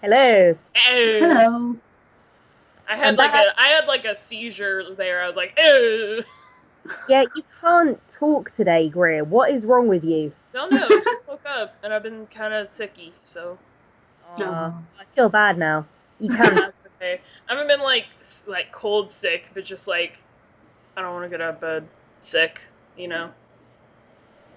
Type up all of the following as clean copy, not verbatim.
Hello. Ew. Hello. I I'm had like back. a seizure there. I was like, ew. Yeah, you can't talk today, Greer. What is wrong with you? No, I just woke up and I've been kind of sicky, so I feel bad now. You can. that's okay. I haven't been like cold sick, but just like I don't want to get out of bed sick, you know.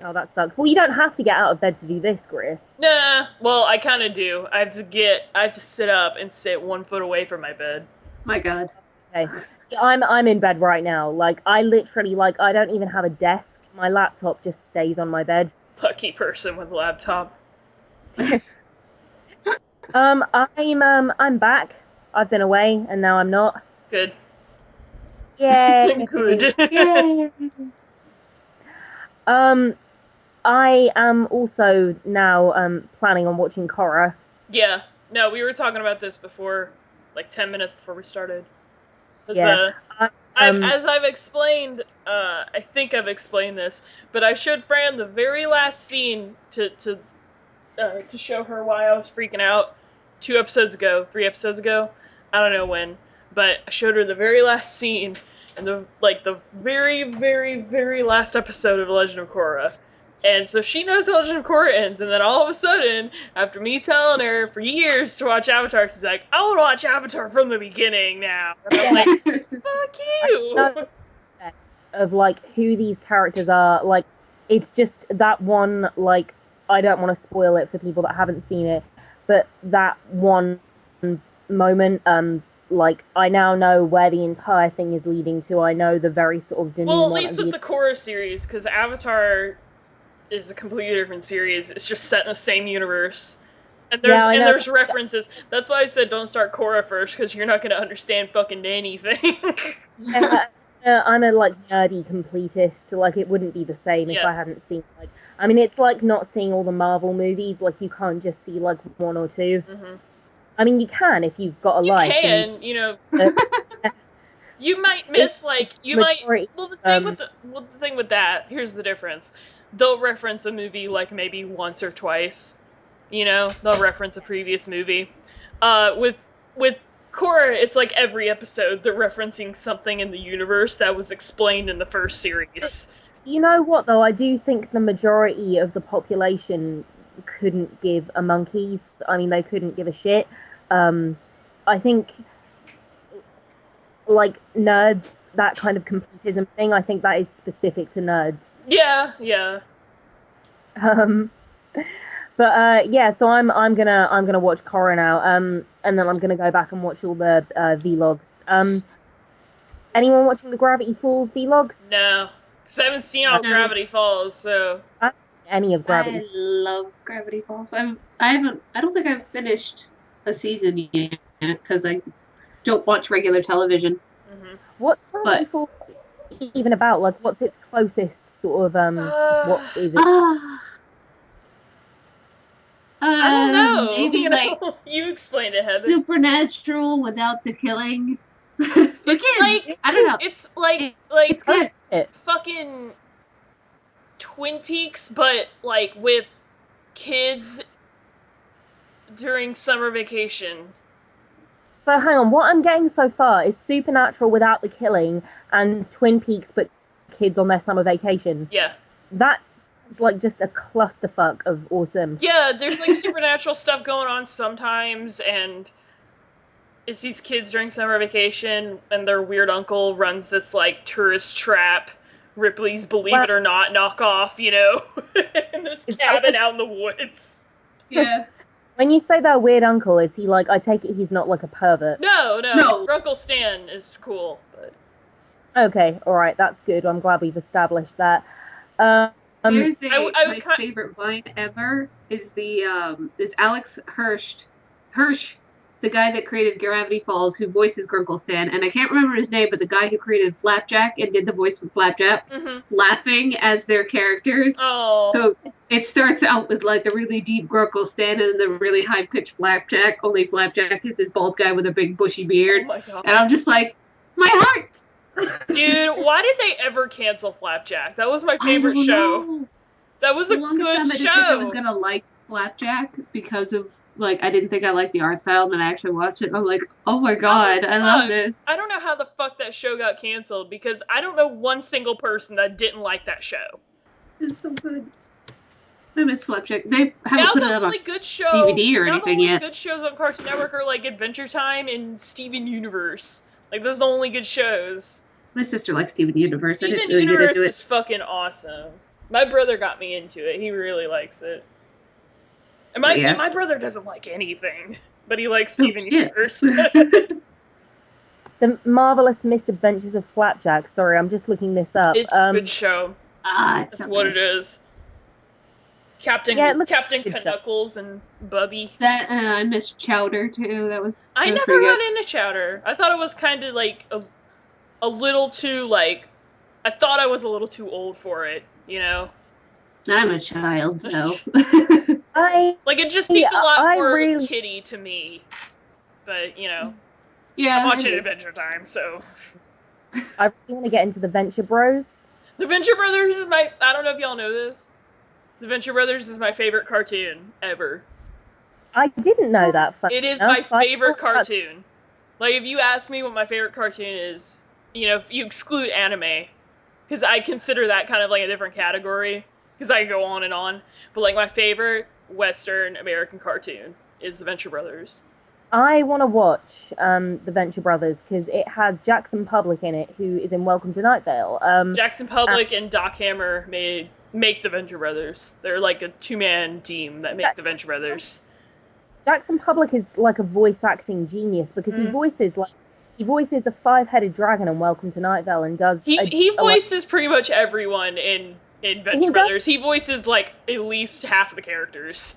Oh, that sucks. Well, you don't have to get out of bed to do this, Greer. Nah, well I kind of do. I have to sit up and sit 1 foot away from my bed. My God. Okay. Yeah, I'm in bed right now. Like, I literally, I don't even have a desk. My laptop just stays on my bed. Lucky person with a laptop. I'm back. I've been away, and now I'm not. Good. Yay. Good. Yay. I am also now planning on watching Korra. Yeah. No, we were talking about this before, like 10 minutes before we started. Yeah. As I've explained, I think I've explained this, but I showed Fran the very last scene to show her why I was freaking out 3 episodes ago. I don't know when, but I showed her the very last scene in the very, very, very last episode of The Legend of Korra. And so she knows how Legend of Korra ends, and then all of a sudden, after me telling her for years to watch Avatar, she's like, I want to watch Avatar from the beginning now. And I'm like, fuck you! Of, who these characters are. Like, it's just that one, I don't want to spoil it for people that haven't seen it, but that one moment, I now know where the entire thing is leading to. I know the very sort of denouement. Well, at least with the Korra series, because Avatar is a completely different series. It's just set in the same universe. And there's references. That's why I said don't start Korra first, because you're not going to understand fucking anything. Yeah, I'm a, nerdy completist. It wouldn't be the same if I hadn't seen, it's like not seeing all the Marvel movies. You can't just see, 1 or 2. Mm-hmm. I mean, you can if you've got a life. You can, you might miss, the thing with that, here's the difference. They'll reference a movie, maybe once or twice. They'll reference a previous movie. With Korra, it's every episode they're referencing something in the universe that was explained in the first series. You know what, though? I do think the majority of the population couldn't give a monkeys. I mean, they couldn't give a shit. I think, nerds, that kind of completism thing, I think that is specific to nerds. Yeah. But yeah, so I'm gonna watch Korra now, and then I'm gonna go back and watch all the vlogs. Anyone watching the Gravity Falls vlogs? No, because I haven't seen all Gravity Falls, so I haven't seen any of Gravity. I love Gravity Falls. I don't think I've finished a season yet because I don't watch regular television. Mm-hmm. What's Gravity Falls even about? What's its closest sort of what is it? I don't know. Maybe you explained it, Heather. Supernatural without the killing. It's I don't know. It's it's good. Fucking Twin Peaks, but with kids during summer vacation. So hang on, what I'm getting so far is Supernatural without the killing and Twin Peaks but kids on their summer vacation. Yeah. That sounds just a clusterfuck of awesome. Yeah, there's supernatural stuff going on sometimes, and it's these kids during summer vacation, and their weird uncle runs this tourist trap, Ripley's Believe It or Not knockoff, in this cabin out in the woods. Yeah. When you say that weird uncle, is he I take it he's not a pervert? No. Uncle Stan is cool, but... Okay, alright, that's good. I'm glad we've established that. My favorite line ever is is Alex Hirsch, the guy that created Gravity Falls, who voices Grunkle Stan, and I can't remember his name, but the guy who created Flapjack and did the voice for Flapjack, laughing as their characters. Oh. So it starts out with the really deep Grunkle Stan and the really high pitched Flapjack. Only Flapjack is this bald guy with a big bushy beard. Oh my God. And I'm just my heart. Dude, why did they ever cancel Flapjack? That was my favorite show. Know. That was a good show. I was gonna like Flapjack because of like, I didn't think I liked the art style, and then I actually watched it, and I'm like, oh my god, I love this. I don't know how the fuck that show got canceled, because I don't know one single person that didn't like that show. It's so good. I miss Flapjack. They haven't put it up on DVD or anything yet. The only good shows on Cartoon Network are, like, Adventure Time and Steven Universe. Like, those are the only good shows. My sister likes Steven Universe. I didn't really get into it. Steven Universe is fucking awesome. My brother got me into it. He really likes it. And my brother doesn't like anything, but he likes Steven Universe. The Marvelous Misadventures of Flapjack. Sorry, I'm just looking this up. It's a good show. That's so what it is. Captain Knuckles and Bubby. That I missed Chowder too. I never got into Chowder. I thought it was kind of like a little too like. I thought I was a little too old for it. You know. I'm a child, so. It just seemed a lot more kiddie to me. But you know. Yeah. I'm watching Adventure Time, so. I really want to get into the Venture Bros. The Venture Brothers is I don't know if y'all know this. The Venture Brothers is my favorite cartoon ever. I didn't know that. It is my favorite cartoon. Like, if you ask me what my favorite cartoon is, you know, if you exclude anime, because I consider that kind of like a different category, because I go on and on, but like my favorite Western American cartoon is The Venture Brothers. I want to watch The Venture Brothers because it has Jackson Public in it, who is in Welcome to Night Vale. Jackson Public and Doc Hammer make The Venture Brothers. They're like a two-man team that make The Venture Brothers. Jackson Public is like a voice acting genius because he voices a five-headed dragon in Welcome to Night Vale and does. He voices pretty much everyone in Venture Brothers. He voices like at least half of the characters.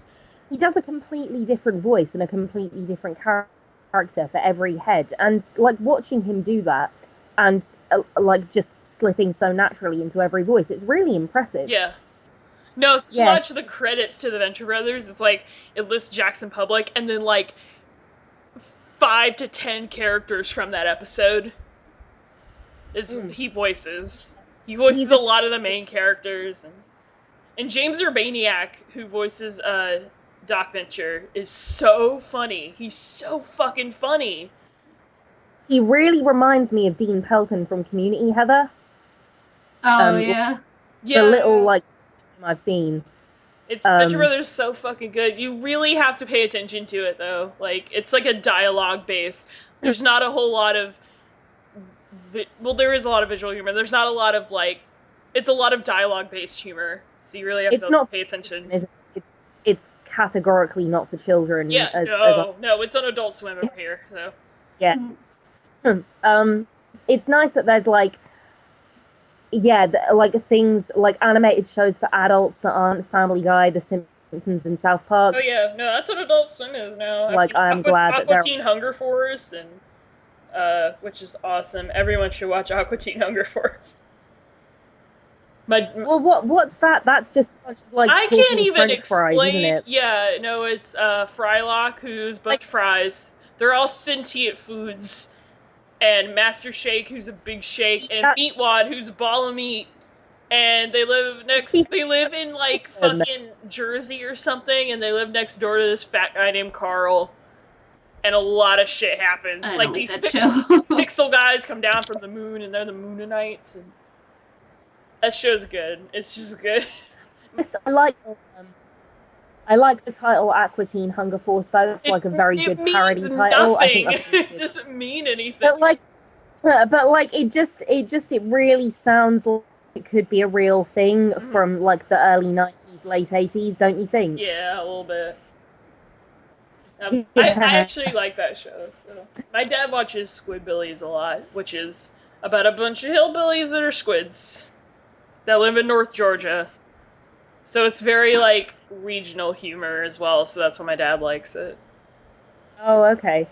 He does a completely different voice and a completely different character for every head, and like watching him do that and like just slipping so naturally into every voice, it's really impressive. Yeah. No, if you watch the credits to the Venture Brothers, it's like it lists Jackson Public and then like 5 to 10 characters from that episode he voices. He voices a lot of the main characters, and James Urbaniak, who voices Doc Venture, is so funny. He's so fucking funny. He really reminds me of Dean Pelton from Community, Heather. Oh, yeah. The little, like, I've seen. Venture Brothers is so fucking good. You really have to pay attention to it, though. Like, it's like a dialogue-based. There's not a whole lot of... Well, there is a lot of visual humor. There's not a lot of, like... It's a lot of dialogue-based humor. So you really have to pay attention. It's categorically not for children. Yeah, no, it's on Adult Swim over here, so... Yeah. It's nice that there's, like... like things, like animated shows for adults that aren't Family Guy, The Simpsons, and South Park. Oh yeah, no, that's what Adult Swim is now. Like, I'm glad that Aqua Teen Hunger Force, and which is awesome. Everyone should watch Aqua Teen Hunger Force. Well, what's that? That's just like I can't even French explain. Fries, isn't it? Yeah, no, it's Frylock, who's a bunch of fries. They're all sentient foods. And Master Shake, who's a big shake, and Meatwad, who's a ball of meat, and they live in like fucking Jersey or something, and they live next door to this fat guy named Carl, and a lot of shit happens. Like these pixel guys come down from the moon, and they're the Moonanites, and that show's good. It's just good. I like the title Aqua Teen Hunger Force, though. It's like a very good parody title. I think that's it doesn't mean anything. But it really sounds like it could be a real thing from like the early 90s, late 80s, don't you think? Yeah, a little bit. I actually like that show. So. My dad watches Squidbillies a lot, which is about a bunch of hillbillies that are squids that live in North Georgia. So it's very, like, regional humor as well, so that's why my dad likes it. Oh, okay.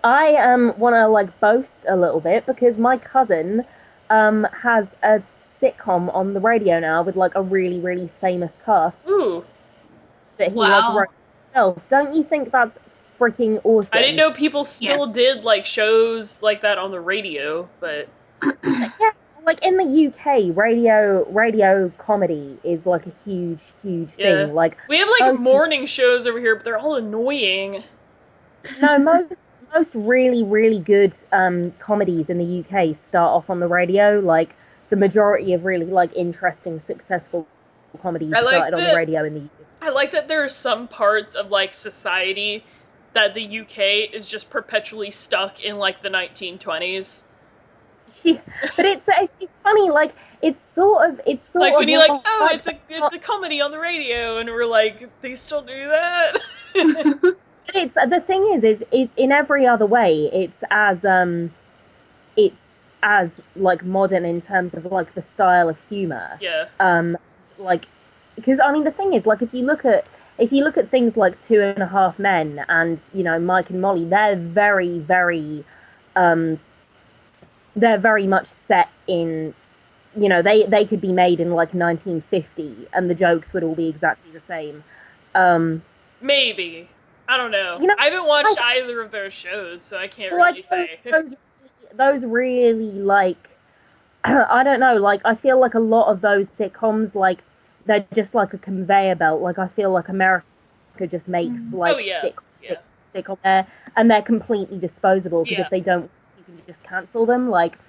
I want to, like, boast a little bit, because my cousin has a sitcom on the radio now with, like, a really, really famous cast. Ooh. That he, like, wrote himself. Don't you think that's freaking awesome? I didn't know people still did, like, shows like that on the radio, but... Yeah. like in the UK, radio comedy is like a huge thing. Like we have like morning shows over here, but they're all annoying. No, most really good comedies in the UK start off on the radio. Like the majority of really like interesting, successful comedies started on the radio in the UK. I like that there are some parts of like society that the UK is just perpetually stuck in like the 1920s. Yeah, but it's funny, like it's sort of like when you're like, oh, it's a comedy on the radio, and we're like, they still do that. It's the thing is in every other way it's as like modern in terms of like the style of humor. Yeah. Like because I mean the thing is like if you look at things like 2.5 Men and you know Mike and Molly, they're very much set in, you know, they could be made in like 1950 and the jokes would all be exactly the same. Maybe. I don't know. You know, I haven't watched either of those shows, so I can't really say. Those really, like, I don't know, like, I feel like a lot of those sitcoms, like, they're just like a conveyor belt. Like, I feel like America just makes, like, sitcoms there, and they're completely disposable, because if they don't, you can just cancel them, like,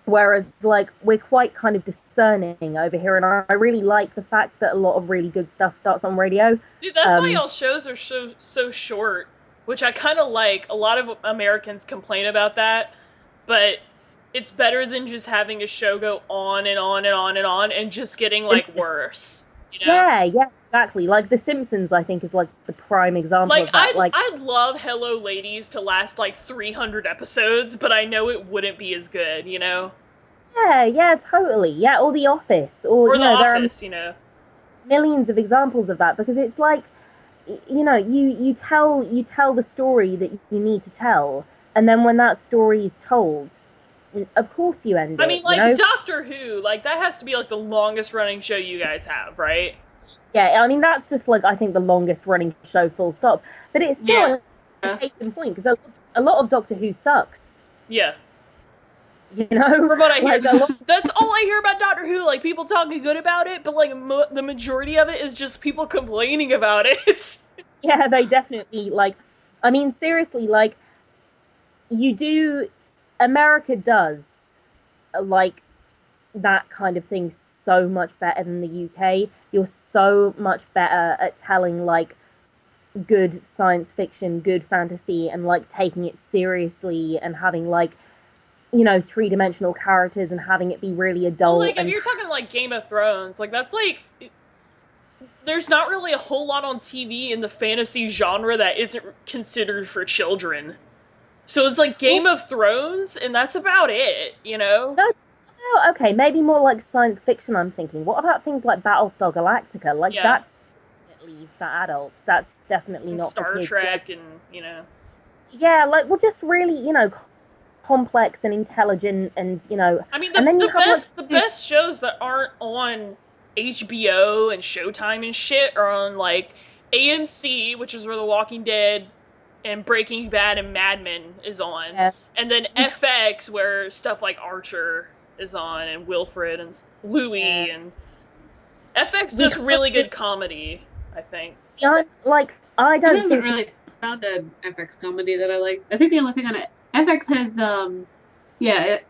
whereas, like, we're quite kind of discerning over here, and I really like the fact that a lot of really good stuff starts on radio. Dude, that's why y'all shows are so short, which I kind of like. A lot of Americans complain about that, but it's better than just having a show go on and on and on and on and just getting, like, worse, you know? Yeah, exactly. Like, The Simpsons, I think, is, like, the prime example of that. I'd love Hello Ladies to last, like, 300 episodes, but I know it wouldn't be as good, you know? Yeah, totally. Yeah, or The Office. Or, The Office, you know. Millions of examples of that, because it's like, you know, you tell the story that you need to tell, and then when that story is told, of course you end it. I mean, like, you know? Doctor Who, like, that has to be, like, the longest running show you guys have, right? Yeah, I mean, that's just, like, I think the longest running show, full stop. But it's still a case in point, because a lot of Doctor Who sucks. Yeah. You know? From what I hear, that's all I hear about Doctor Who, like, people talking good about it, but, like, the majority of it is just people complaining about it. Yeah, they definitely, like, I mean, seriously, like, America does, like, that kind of thing so much better than the UK. You're so much better at telling, like, good science fiction, good fantasy, and, like, taking it seriously and having, like, you know, 3-dimensional characters and having it be really adult. Well, like, if you're talking, like, Game of Thrones, like, that's, like, there's not really a whole lot on TV in the fantasy genre that isn't considered for children. So it's, like, Game of Thrones, and that's about it, you know? Okay, maybe more like science fiction, I'm thinking. What about things like Battlestar Galactica? Like, that's definitely for adults. That's definitely not Star for kids. Trek and, you know. Yeah, like, well, just really, you know, complex and intelligent and, you know... I mean, the best shows that aren't on HBO and Showtime and shit are on, like, AMC, which is where The Walking Dead and Breaking Bad and Mad Men is on. Yeah. And then FX, where stuff like Archer is on, and Wilfred and Louie, and FX does really good comedy, I think. See, I haven't really found an FX comedy that I like. I think the only thing on it, FX has,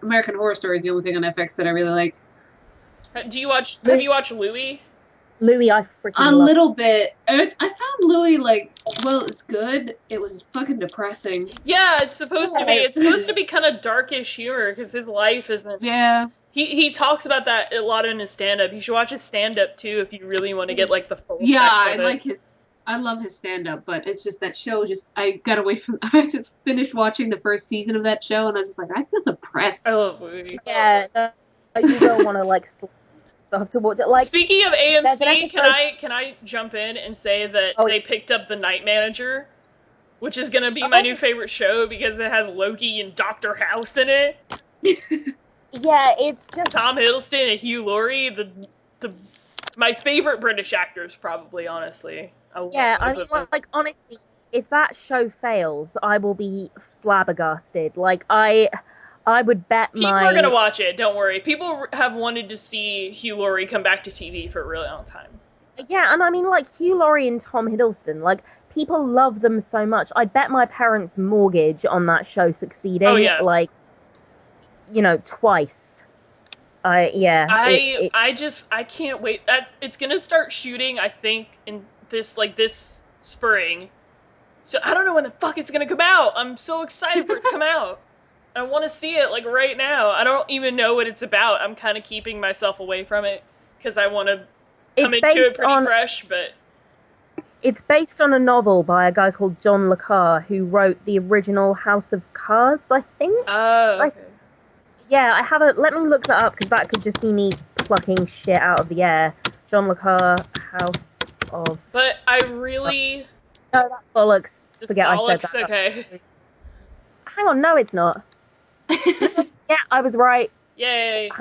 American Horror Story is the only thing on FX that I really like. Have you watched Louie? Louie, I freaking love. A little bit. I found Louie, like, well, it's good. It was fucking depressing. Yeah, it's supposed to be. It's supposed to be kind of darkish humor, because his life isn't... Yeah. He talks about that a lot in his stand-up. You should watch his stand-up, too, if you really want to get, like, the full I love his stand-up, but it's just that show I got away from... I just finished watching the first season of that show, and I was just like, I feel depressed. I love Louie. Yeah, you don't want to, like... Stuff to watch it. Like, speaking of AMC, can I jump in and say that they picked up The Night Manager, which is gonna be my new favorite show because it has Loki and Dr. House in it. Yeah, it's just Tom Hiddleston and Hugh Laurie, my favorite British actors, probably, honestly. I mean, like, honestly, if that show fails, I will be flabbergasted. Like, I I would bet people are gonna watch it. Don't worry. People have wanted to see Hugh Laurie come back to TV for a really long time. Yeah, and I mean, like, Hugh Laurie and Tom Hiddleston, like, people love them so much. I'd bet my parents' mortgage on that show succeeding. Oh, yeah. Like, you know, twice. I can't wait. It's gonna start shooting, I think, in this spring. So I don't know when the fuck it's gonna come out. I'm so excited for it to come out. I want to see it, like, right now. I don't even know what it's about. I'm kind of keeping myself away from it, because I want to come into it pretty fresh, but... It's based on a novel by a guy called John Le Carre, who wrote the original House of Cards, I think. Oh, okay. Yeah, let me look that up, because that could just be me plucking shit out of the air. John Le Carre, House of... But I really... No, that's bollocks. Forget I said that. Okay. Hang on, no, it's not. Yeah, I was right. Yay.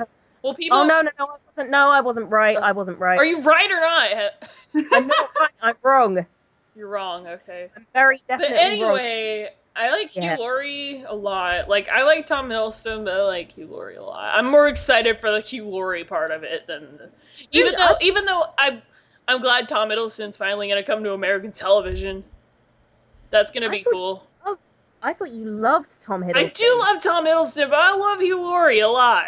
Well, people... Oh, no, I wasn't. No, I wasn't right. I wasn't right. Are you right or not? I'm not right. I'm wrong. You're wrong, okay. I'm very definitely wrong. But anyway, I like Hugh Laurie a lot. Like, I like Tom Hiddleston, but I like Hugh Laurie a lot. I'm more excited for the Hugh Laurie part of it than... Even though I'm glad Tom Hiddleston's finally going to come to American television. That's going to be cool. I thought you loved Tom Hiddleston. I do love Tom Hiddleston, but I love Hugh Laurie a lot.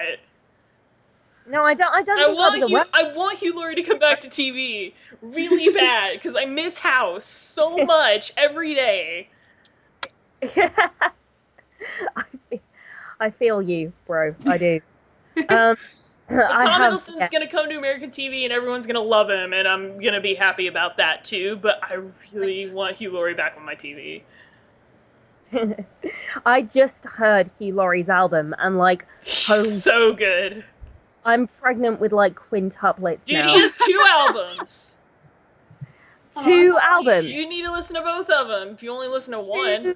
No, I don't. I want Hugh Laurie to come back to TV really bad because I miss House so much every day. I feel you, bro. I do. Tom Hiddleston's gonna come to American TV and everyone's gonna love him, and I'm gonna be happy about that too. But I really want Hugh Laurie back on my TV. I just heard Hugh Laurie's album, and like, so good. I'm pregnant with like quintuplets now. Dude, he has 2 albums. 2 albums. You need to listen to both of them. If you only listen to one.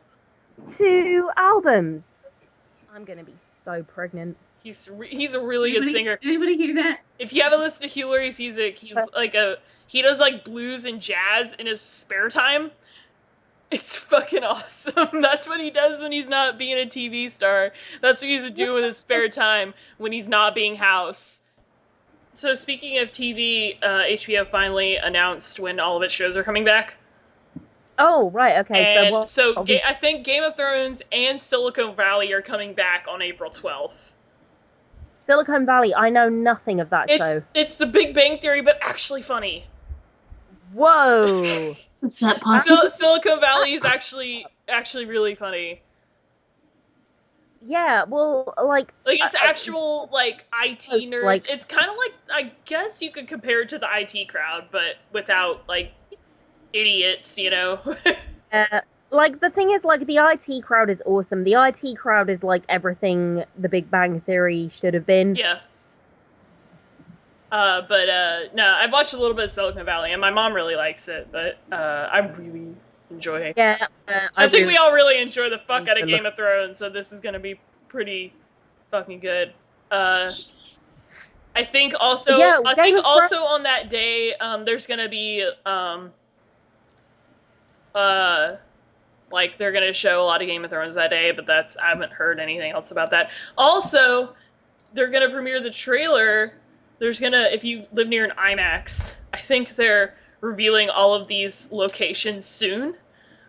2 albums. I'm gonna be so pregnant. He's a really good singer. Anybody hear that? If you haven't listened to Hugh Laurie's music, he does like blues and jazz in his spare time. It's fucking awesome. That's what he does when he's not being a TV star. That's what he's doing with his spare time when he's not being House. So speaking of TV, HBO finally announced when all of its shows are coming back. Oh, right, okay. And I think Game of Thrones and Silicon Valley are coming back on April 12th. Silicon Valley, I know nothing of that show. It's The Big Bang Theory, but actually funny. Whoa! Is that possible? Silicon Valley is actually really funny. Yeah, well, like it's actual like IT nerds. Like, it's kind of like, I guess you could compare it to the IT crowd, but without like idiots, you know. Like, the thing is, like, the IT crowd is awesome. The IT crowd is like everything The Big Bang Theory should have been. Yeah. No, I've watched a little bit of Silicon Valley, and my mom really likes it, but I really enjoy it. Yeah, I think we all really enjoy the fuck out of Game of Thrones, so this is gonna be pretty fucking good. I think also on that day, there's gonna be like, they're gonna show a lot of Game of Thrones that day, but I haven't heard anything else about that. Also, they're gonna premiere the trailer. If you live near an IMAX, I think they're revealing all of these locations soon,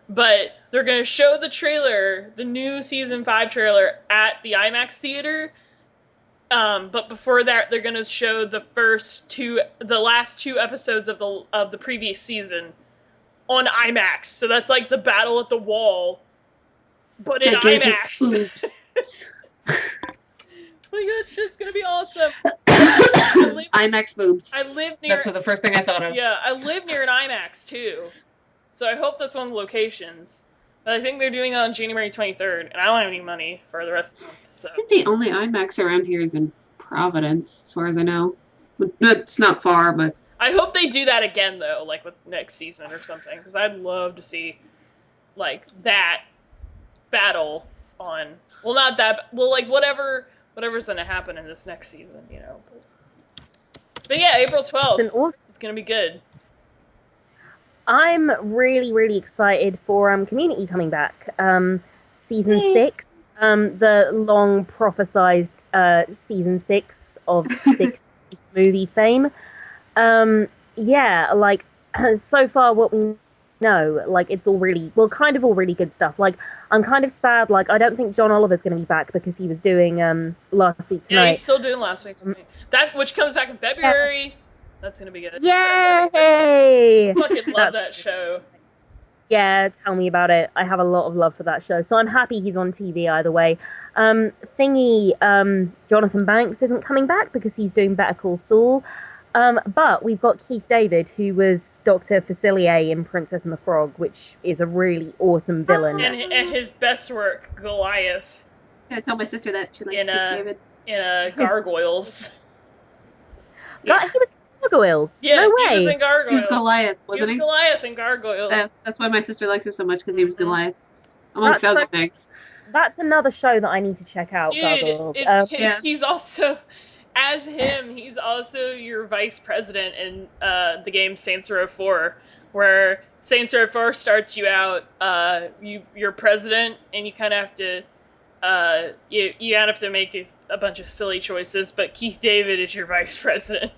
but they're going to show the trailer, the new season 5 trailer, at the IMAX theater, but before that, they're going to show the last 2 episodes of the previous season on IMAX, so that's like the Battle at the Wall, but in IMAX. Oh my god, shit's gonna be awesome. IMAX boobs. I live near... That's the first thing I thought of. Yeah, I live near an IMAX, too. So I hope that's one of the locations. But I think they're doing it on January 23rd, and I don't have any money for the rest of them. So. I think the only IMAX around here is in Providence, as far as I know. It's not far, but... I hope they do that again, though, like with next season or something, because I'd love to see, like, that battle on... Well, not that... Well, like, whatever's going to happen in this next season, you know. But yeah, April 12th. It's going to be good. I'm really, really excited for Community coming back. Season 6. The long prophesized season 6 of Six movie fame. Yeah, like so far what we know, like it's all really kind of all really good stuff. Like I'm kind of sad, like I don't think John Oliver's going to be back because he was doing Last Week Tonight. Yeah, he's still doing Last Week Tonight. That which comes back in February. Yeah. That's gonna be good. Yay! I fucking love that show. Yeah, tell me about it. I have a lot of love for that show, so I'm happy he's on TV either way. Jonathan Banks isn't coming back because he's doing Better Call Saul. But we've got Keith David, who was Dr. Facilier in Princess and the Frog, which is a really awesome villain. And his best work, Goliath. Yeah, tell my sister that she likes Keith David. In Gargoyles. Yeah. He was in Gargoyles. Yeah, no way. He was in Gargoyles. He was Goliath, wasn't he? He was Goliath in Gargoyles. That's why my sister likes him so much, because he was Goliath. Amongst other things. That's another show that I need to check out, Dude, Gargoyles. He's also... As him, he's also your vice president in the game Saints Row 4, where Saints Row 4 starts you out, you're president, and you kind of have to, you have to make a bunch of silly choices, but Keith David is your vice president.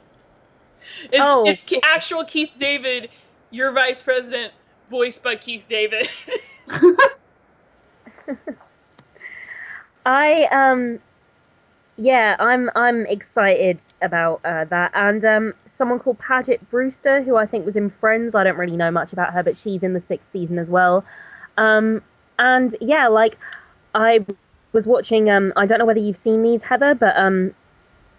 It's actual Keith David, your vice president, voiced by Keith David. Yeah, I'm excited about that, and someone called Paget Brewster, who I think was in Friends. I don't really know much about her, but she's in the 6th season as well. And yeah, like I was watching. I don't know whether you've seen these, Heather, but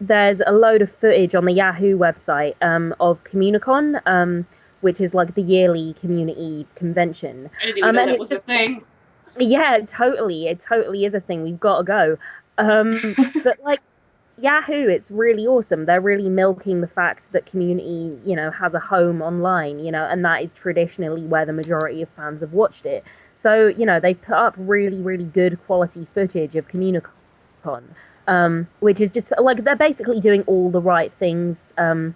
there's a load of footage on the Yahoo website of Communicon, which is like the yearly community convention. I didn't even know that was a thing. Yeah, totally. It totally is a thing. We've got to go. But like Yahoo, it's really awesome. They're really milking the fact that Community, has a home online, and that is traditionally where the majority of fans have watched it. So, they put up really, really good quality footage of Communicon, which is just like they're basically doing all the right things for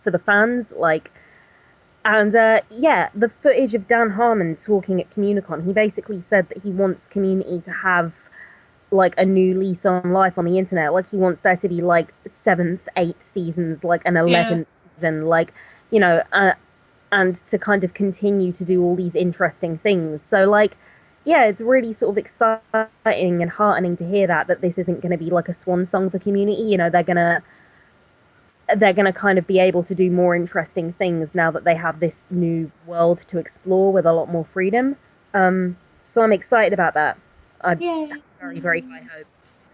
the fans, like. And the footage of Dan Harmon talking at Communicon, he basically said that he wants Community to have like a new lease on life on the internet. Like he wants there to be like 7th, 8th seasons, like an 11th season, like, and to kind of continue to do all these interesting things. So like, yeah, it's really sort of exciting and heartening to hear that this isn't going to be like a swan song for Community. They're gonna kind of be able to do more interesting things now that they have this new world to explore with a lot more freedom. So I'm excited about that. I've very, very high hopes.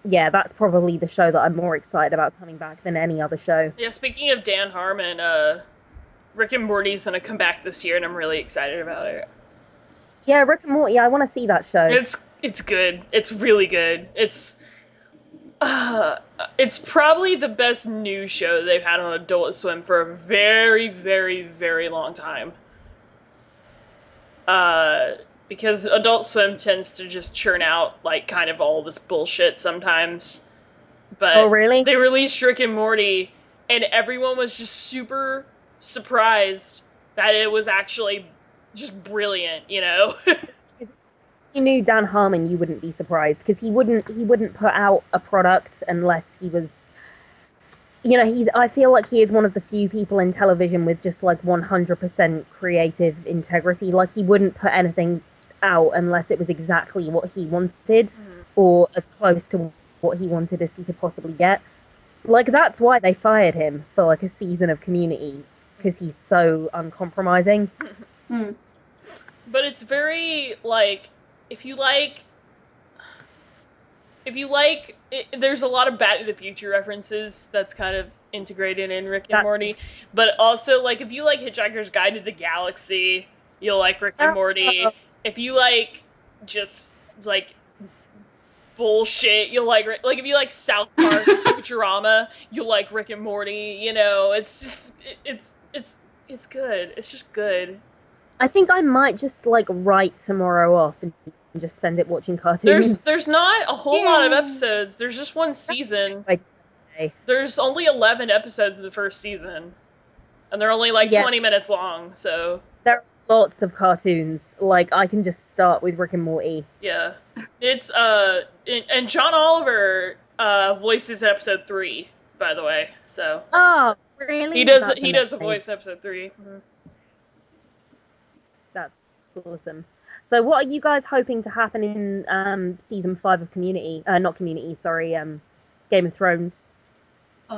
Yeah, that's probably the show that I'm more excited about coming back than any other show. Yeah, speaking of Dan Harmon, Rick and Morty's gonna come back this year, and I'm really excited about it. Yeah, Rick and Morty, I want to see that show. It's good. It's really good. It's probably the best new show they've had on Adult Swim for a very, very, very long time. Because Adult Swim tends to just churn out, like, kind of all this bullshit sometimes. But oh, really? They released Rick and Morty, and everyone was just super surprised that it was actually just brilliant, If you knew Dan Harmon, you wouldn't be surprised, because he wouldn't put out a product unless he was... I feel like he is one of the few people in television with just, like, 100% creative integrity. Like, he wouldn't put anything out unless it was exactly what he wanted, or as close to what he wanted as he could possibly get. Like, that's why they fired him for, like, a season of Community, because he's so uncompromising. But it's very, like, if you like, there's a lot of Back to the Future references that's kind of integrated in Rick and Morty, but also, like, if you like Hitchhiker's Guide to the Galaxy, you'll like Rick and Morty. If you like just, like, bullshit, you'll like if you like South Park, Futurama, you'll like Rick and Morty, it's just, it's good. It's just good. I think I might just, like, write tomorrow off and just spend it watching cartoons. There's not a whole lot of episodes. There's just one season. There's only 11 episodes in the first season. And they're only, like, 20 minutes long, so... lots of cartoons. Like, I can just start with Rick and Morty. Yeah. It's, and John Oliver, voices episode 3, by the way, so. Oh, really? He does a voice episode 3. Mm-hmm. That's awesome. So what are you guys hoping to happen in season 5 of Game of Thrones? I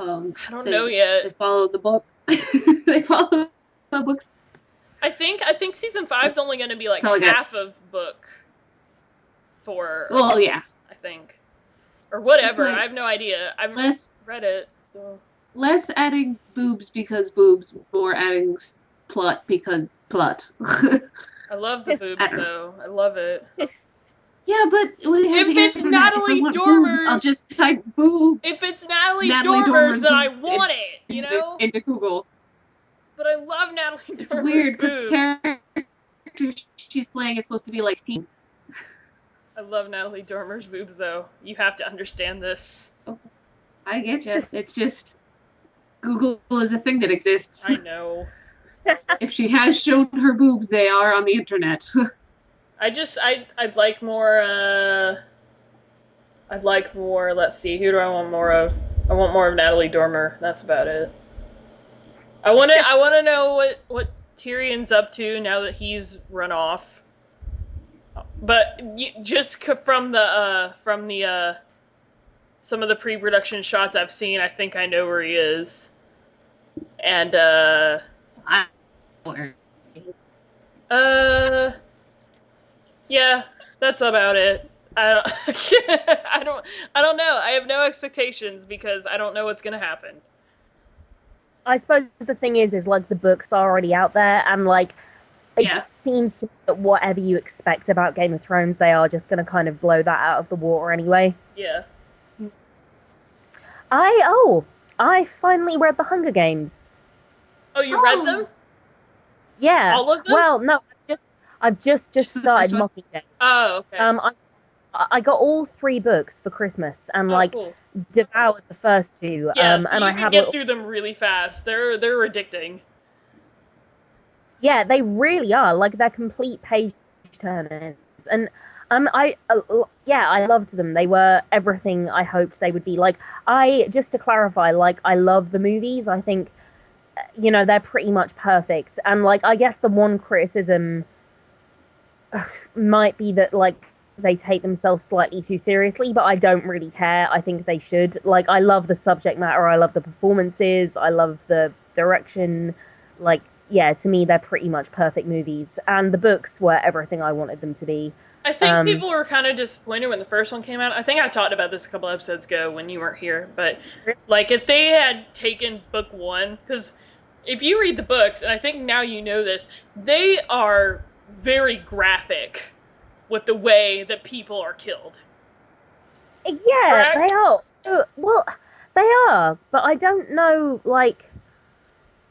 don't know yet. They follow the book. They follow the books. I think season 5's only going to be like half of book 4. Well, yeah. I think. Or whatever. I have no idea. I've read it. So. Less adding boobs because boobs, more adding plot because plot. I love the boobs, though. I love it. Yeah, but if it's Natalie Dormer's, boobs, I'll just type boobs. If it's Natalie Dormer's, then I want it, you know? Into Google. But I love Natalie Dormer's it's weird, boobs. The character she's playing is supposed to be like Steve. I love Natalie Dormer's boobs, though. You have to understand this. Oh, I get you. It's just Google is a thing that exists. I know. If she has shown her boobs, they are on the internet. I'd like more, let's see, who do I want more of? I want more of Natalie Dormer, that's about it. I wanna know what Tyrion's up to now that he's run off. But just from the some of the pre-production shots I've seen, I think I know where he is. And, yeah, that's about it. I don't know. I have no expectations because I don't know what's gonna happen. I suppose the thing is like the books are already out there, and like it seems to be that whatever you expect about Game of Thrones, they are just gonna kind of blow that out of the water anyway. Yeah. I finally read The Hunger Games. Oh, you read them? Yeah. All of them? Well, no, I've just started Mockingjay. Oh, okay. I got all 3 books for Christmas and cool. Devoured the first 2. Yeah, and you can get through them really fast. They're addicting. Yeah, they really are. Like, they're complete page turners. And I loved them. They were everything I hoped they would be. Like, just to clarify, like, I love the movies. I think, they're pretty much perfect. And, like, I guess the one criticism might be that, like, they take themselves slightly too seriously, but I don't really care. I think they should. Like, I love the subject matter. I love the performances. I love the direction. Like, yeah, to me, they're pretty much perfect movies. And the books were everything I wanted them to be. I think people were kind of disappointed when the first one came out. I think I talked about this a couple episodes ago when you weren't here. But, like, if they had taken book 1, because if you read the books, and I think now you know this, they are very graphic with the way that people are killed. Yeah, correct? They are. Well, they are, but I don't know, like...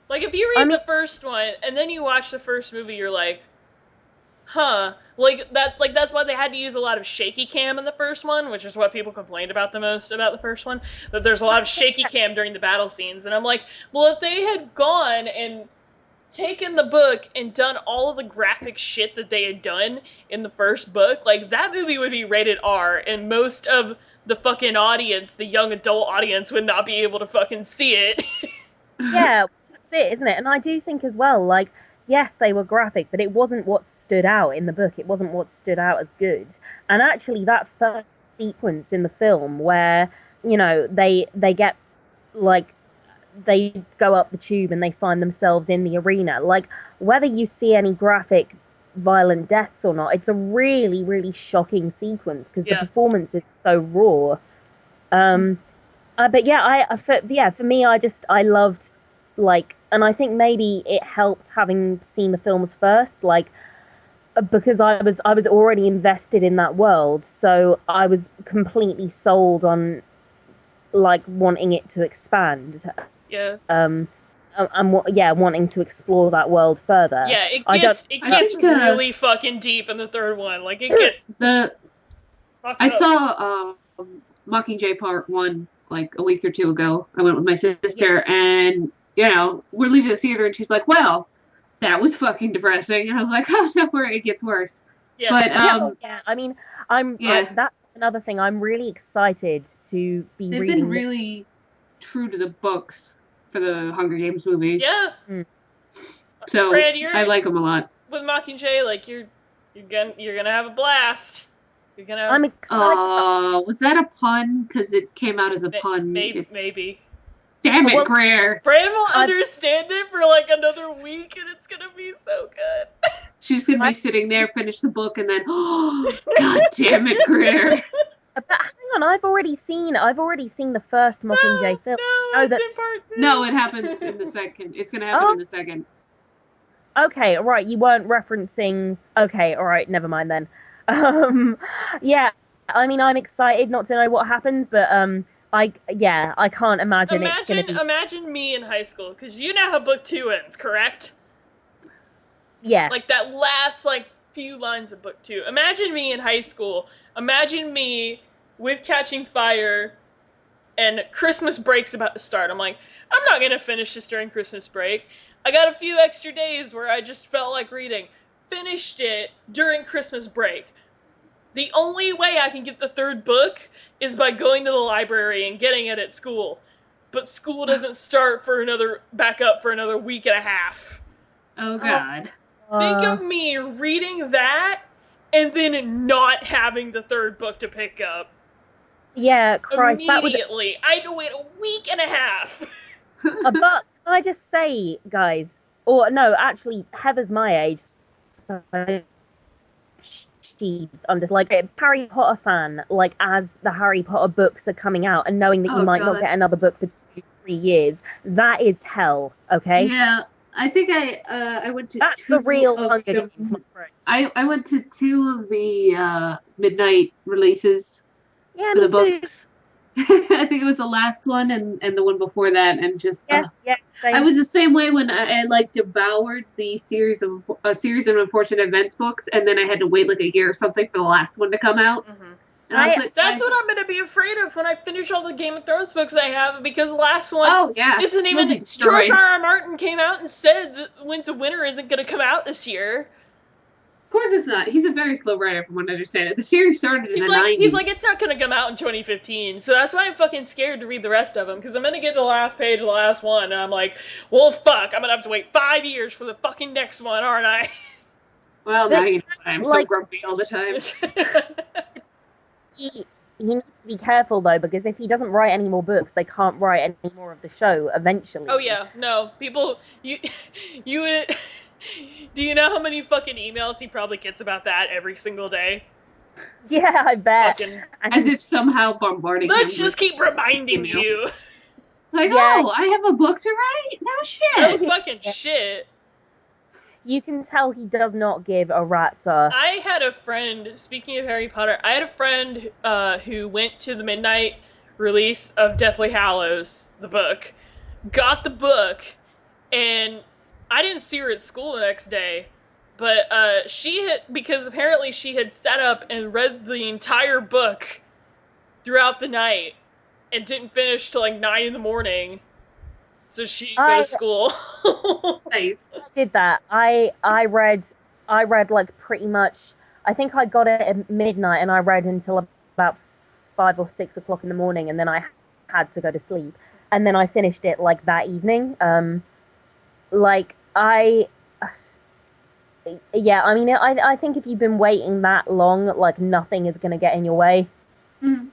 Like, if you read the first one, and then you watch the first movie, you're like, huh. That's why they had to use a lot of shaky cam in the first one, which is what people complained about the most about the first one, that there's a lot of shaky cam during the battle scenes. And I'm like, well, if they had gone and taken the book and done all of the graphic shit that they had done in the first book, like, that movie would be rated R, and most of the fucking audience, the young adult audience, would not be able to fucking see it. Yeah, that's it, isn't it? And I do think as well, like, yes, they were graphic, but it wasn't what stood out in the book. It wasn't what stood out as good. And actually, that first sequence in the film where, they get, like, they go up the tube and they find themselves in the arena. Like, whether you see any graphic, violent deaths or not, it's a really, really shocking sequence because the performance is so raw. But yeah, for me, I loved, like, and I think maybe it helped having seen the films first, like, because I was already invested in that world, so I was completely sold on, like, wanting it to expand. Yeah. Wanting to explore that world further. Yeah, it gets really fucking deep in the third one. Like, it gets. I saw Mockingjay Part 1 like a week or 2 ago. I went with my sister, and we're leaving the theater, and she's like, "Well, that was fucking depressing. And I was like, oh, don't worry, it gets worse. Yeah. But, yeah, I mean, that's another thing. I'm really excited to be They've reading been really true to the books for the Hunger Games movies. Yeah. So, Fran, I like them a lot. With Mockingjay, like, you're gonna have a blast. I'm excited. Was that a pun? Because it came out as a pun. Maybe. Damn it, Greer. Fran will understand it for like another week, and it's gonna be so good. She's gonna be sitting there, finish the book, and then, oh, god damn it, Greer. But hang on, I've already seen the first Mockingjay film. No, it's in part 2. No, it happens in the second. It's gonna happen in the second. Okay, right. You weren't referencing. Okay, all right. Never mind then. Yeah. I mean, I'm excited not to know what happens, but I can't imagine it's gonna be. Imagine me in high school, because you know how book 2 ends, correct? Yeah. Like that last few lines of book 2. Imagine me in high school. Imagine me with Catching Fire, and Christmas break's about to start. I'm like, I'm not gonna finish this during Christmas break. I got a few extra days where I just felt like reading. Finished it during Christmas break. The only way I can get the 3rd book is by going to the library and getting it at school. But school doesn't start back up for another week and a half. Oh, God. Think of me reading that and then not having the 3rd book to pick up. Yeah, Christ. Immediately. I had to wait a week and a half. But can I just say, guys, or no, actually, Heather's my age, so she like a Harry Potter fan, like as the Harry Potter books are coming out and knowing that you might not get another book for 2-3 years, that is hell, okay? Yeah, I think I went to That's the real Hunger Games, my friend. I went to 2 of the midnight releases for the books. I think it was the last one and the one before that, and just I was the same way when I devoured the series of Unfortunate Events books, and then I had to wait like a year or something for the last one to come out. Mm-hmm. And I was like, that's what I'm gonna be afraid of when I finish all the Game of Thrones books I have, because the last one isn't even. George R.R. Martin came out and said that Winds of Winter isn't gonna come out this year. Of course it's not. He's a very slow writer, from what I understand it. The series started in the 90s. He's like, it's not going to come out in 2015, so that's why I'm fucking scared to read the rest of them, because I'm going to get to the last page of the last one, and I'm like, well, fuck, I'm going to have to wait 5 years for the fucking next one, aren't I? Well, now you know I'm so grumpy all the time. He needs to be careful, though, because if he doesn't write any more books, they can't write any more of the show, eventually. Oh, yeah, no, people, you would... Do you know how many fucking emails he probably gets about that every single day? Yeah, I bet. As if somehow bombarding him. Let's just keep reminding you. Like, I have a book to write? No shit. No fucking shit. You can tell he does not give a rat's ass. I had a friend, speaking of Harry Potter, I had a friend who went to the midnight release of Deathly Hallows, the book, got the book, and I didn't see her at school the next day, but because apparently she had sat up and read the entire book throughout the night and didn't finish till 9 in the morning, so she go to school. Nice. I did that. I read pretty much, I think I got it at midnight and I read until about 5 or 6 o'clock in the morning, and then I had to go to sleep, and then I finished it that evening. I mean, I think if you've been waiting that long, nothing is going to get in your way. Mm.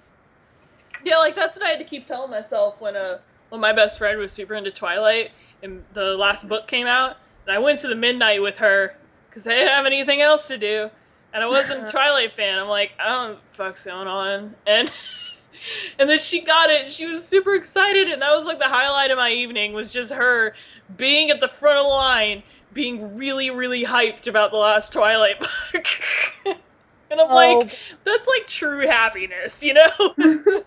Yeah, that's what I had to keep telling myself when my best friend was super into Twilight and the last book came out, and I went to the midnight with her because I didn't have anything else to do, and I wasn't a Twilight fan. I'm like, I don't know what the fuck's going on, and then she got it, and she was super excited, and that was the highlight of my evening, was just her being at the front of the line, being really, really hyped about the last Twilight book. And I'm like, that's true happiness, you know? That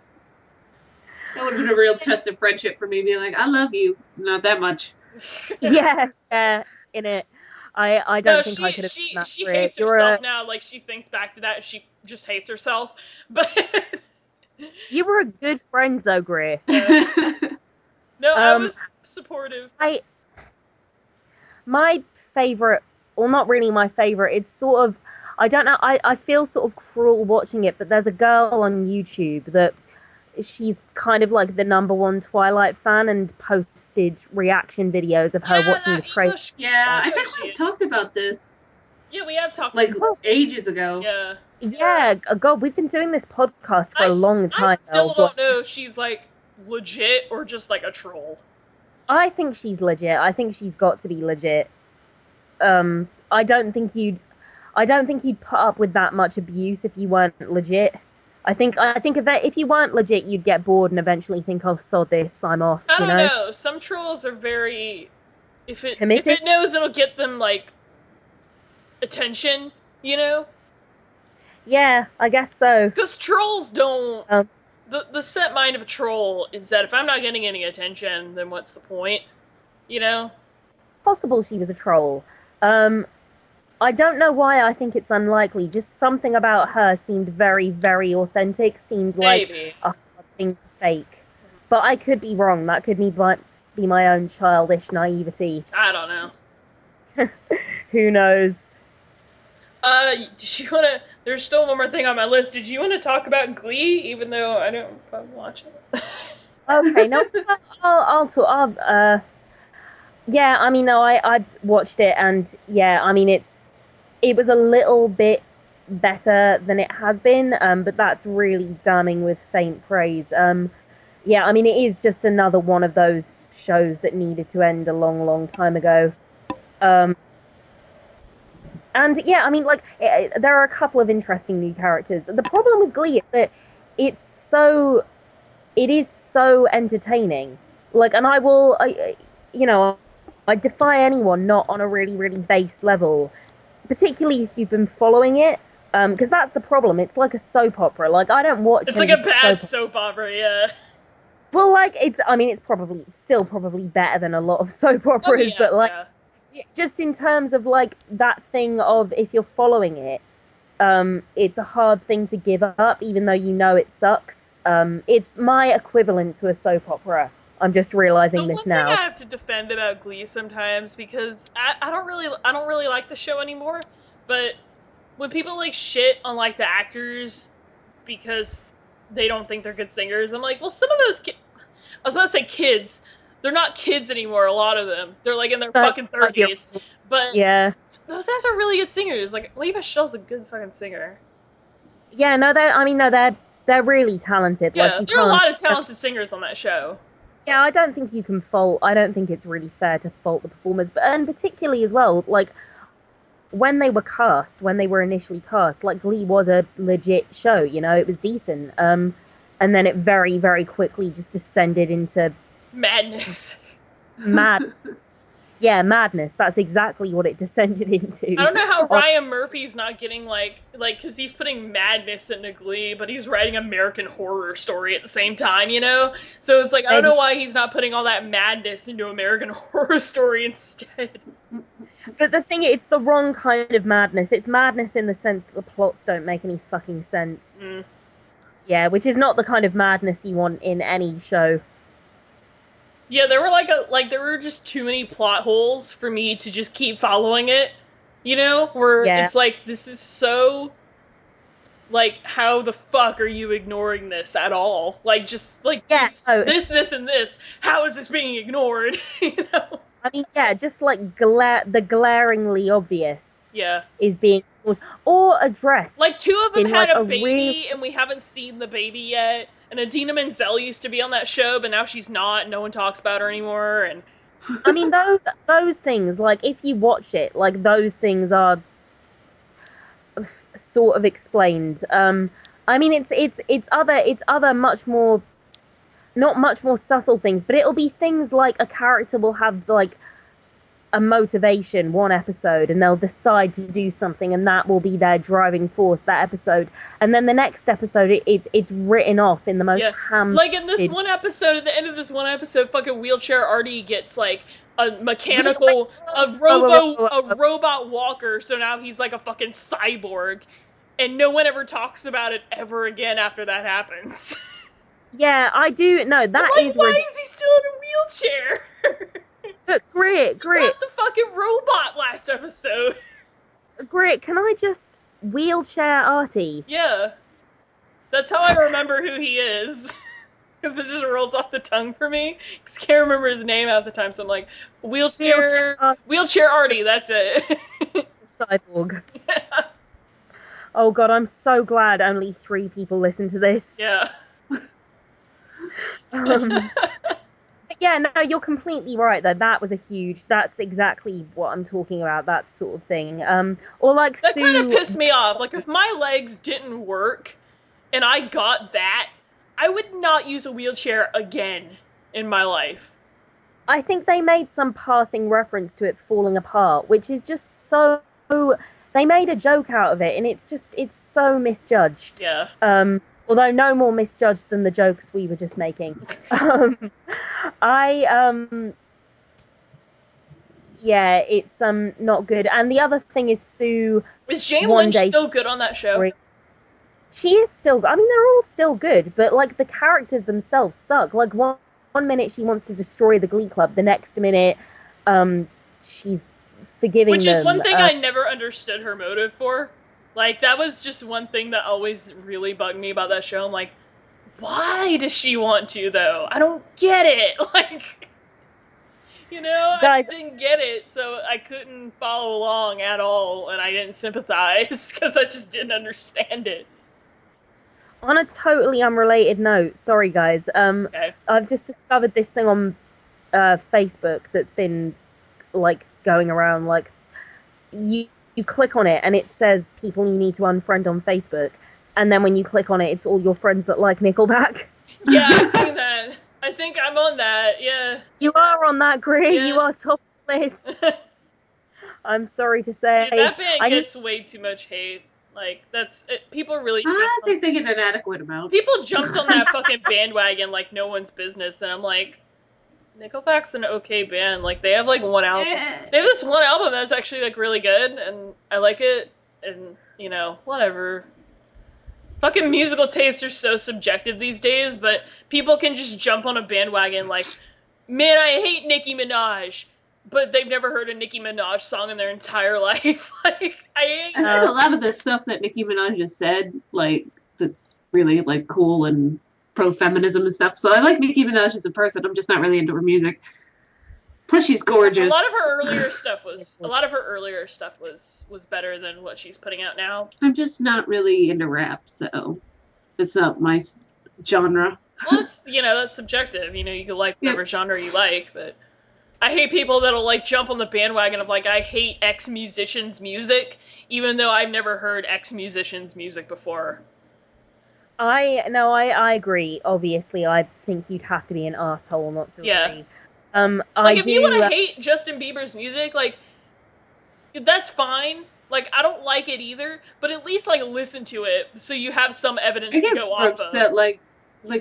would have been a real test of friendship for me, being like, I love you. Not that much. Yeah, in it. I don't think I could have done that. She hates herself now. She thinks back to that, and she just hates herself. But... You were a good friend, though, Greer. No, I was supportive. My favorite, or not really my favorite. It's sort of, I don't know, I feel sort of cruel watching it, but there's a girl on YouTube that she's kind of like the #1 Twilight fan and posted reaction videos of her watching the trailer. Yeah, I think we've talked about this. Yeah, we have talked like ages ago. Yeah. Yeah, God, we've been doing this podcast for a long time. I still don't know if she's like legit or just like a troll. I think she's legit. I think she's got to be legit. I don't think you'd put up with that much abuse if you weren't legit. I think if you weren't legit, you'd get bored and eventually think, "Oh, sod this, I'm off." I don't know. Some trolls are very, if it knows it'll get them like attention, you know. Yeah, I guess so. Because trolls don't. The set mind of a troll is that if I'm not getting any attention, then what's the point? You know? Possible she was a troll. I don't know why I think it's unlikely. Just something about her seemed very, very authentic. Seemed like a hard thing to fake. But I could be wrong. That could be my own childish naivety. I don't know. Who knows? Did you wanna... There's still one more thing on my list. Did you want to talk about Glee, even though I don't watch it? Okay, no, I'll talk. Yeah, I mean, no, I watched it, and yeah, I mean, it was a little bit better than it has been, but that's really damning with faint praise. Yeah, I mean, it is just another one of those shows that needed to end a long, long time ago. And yeah, I mean, like, there are a couple of interesting new characters. The problem with Glee is that it is so entertaining. Like, and I defy anyone not on a really, really base level, particularly if you've been following it, because that's the problem. It's like a soap opera. Like, I don't watch. It's like a bad soap opera, yeah. Well, like, it's still probably better than a lot of soap operas, but like. Yeah. Just in terms of, like, that thing of if you're following it, it's a hard thing to give up, even though you know it sucks. It's my equivalent to a soap opera. I'm just realizing this now. The one thing I have to defend about Glee sometimes, because I don't really like the show anymore, but when people, like, shit on, like, the actors because they don't think they're good singers, I'm like, well, some of those I was about to say kids. They're not kids anymore, a lot of them. They're, like, in their fucking 30s. But yeah, those guys are really good singers. Like, Levi Shell's a good fucking singer. Yeah, no, they're really talented. Yeah, like, there are a lot of talented singers on that show. Yeah, I don't think you can fault. I don't think it's really fair to fault the performers, and particularly as well, like, when they were initially cast, like, Glee was a legit show. You know, it was decent. And then it very, very quickly just descended into madness. Yeah, madness. That's exactly what it descended into. I don't know how Ryan Murphy's not getting, like, because he's putting madness into Glee, but he's writing American Horror Story at the same time, you know? So it's like, I don't know why he's not putting all that madness into American Horror Story instead. But the thing is, it's the wrong kind of madness. It's madness in the sense that the plots don't make any fucking sense. Mm. Yeah, which is not the kind of madness you want in any show. Yeah, there were just too many plot holes for me to just keep following it, you know? Where it's like, this is so, like, how the fuck are you ignoring this at all? Like, just, like, this, and this, how is this being ignored, you know? I mean, yeah, just, like, the glaringly obvious is being ignored, or addressed. Like, two of them had a baby, and we haven't seen the baby yet. And Idina Menzel used to be on that show, but now she's not. No one talks about her anymore. And I mean, those things, like, if you watch it, like, those things are sort of explained. I mean, it's other much more, not much more subtle things, but it'll be things like a character will have, like, a motivation one episode, and they'll decide to do something, and that will be their driving force that episode, and then the next episode it's written off in the most like in this one episode, at the end of this one episode, fucking Wheelchair Artie gets, like, a mechanical a robot walker, so now he's like a fucking cyborg, and no one ever talks about it ever again after that happens. Yeah, I do. No, that like, is. Why is he still in a wheelchair? Great. Not the fucking robot last episode. Great, can I just wheelchair Artie? Yeah. That's how I remember who he is. Because it just rolls off the tongue for me. Because I can't remember his name half the time, so I'm like, wheelchair Artie, that's it. Cyborg. Yeah. Oh god, I'm so glad only 3 people listen to this. Yeah. Yeah, no, you're completely right though. That's exactly what I'm talking about, that sort of thing. Or like that kind of pissed me off. Like, if my legs didn't work and I got that, I would not use a wheelchair again in my life. I think they made some passing reference to it falling apart, which is just so... They made a joke out of it, and it's so misjudged. Yeah. Although no more misjudged than the jokes we were just making. Yeah, it's not good. And the other thing is Sue... Is Jane Lynch still good on that show? She is still... I mean, they're all still good, but, like, the characters themselves suck. Like, one minute she wants to destroy the Glee Club, the next minute she's forgiving them. Which is one thing I never understood her motive for. Like, that was just one thing that always really bugged me about that show. I'm like, why does she want to, though? I don't get it. Like, you know, I just didn't get it, so I couldn't follow along at all, and I didn't sympathize, because I just didn't understand it. On a totally unrelated note, sorry guys, Okay. I've just discovered this thing on Facebook that's been, like, going around, like, you click on it and it says people you need to unfriend on Facebook, and then when you click on it, it's all your friends that like Nickelback. Yeah, I've seen that. I think I'm on that, yeah. You are on that, Greer. Yeah. You are top of the list. I'm sorry to say. Dude, that band gets way too much hate. Like, people really... I think they get an adequate amount. People jumped on that fucking bandwagon like no one's business, and I'm like, Nickelback's an okay band. Like, they have, like, one album. They have this one album that's actually, like, really good, and I like it, and, you know, whatever. Fucking musical tastes are so subjective these days, but people can just jump on a bandwagon like, man, I hate Nicki Minaj, but they've never heard a Nicki Minaj song in their entire life. Like, I think a lot of the stuff that Nicki Minaj has said, like, that's really, like, cool and pro-feminism and stuff. So I like Nicki Minaj as a person. I'm just not really into her music. Plus, she's gorgeous. A lot of her earlier stuff was better than what she's putting out now. I'm just not really into rap, so it's not my genre. Well, that's subjective. You know, you can like whatever genre you like, but I hate people that'll, like, jump on the bandwagon of, like, I hate X musician's music, even though I've never heard X musician's music before. I agree. Obviously, I think you'd have to be an asshole not to agree. Like, if you want to hate Justin Bieber's music, like, that's fine. Like, I don't like it either, but at least, like, listen to it so you have some evidence to go off of. That, like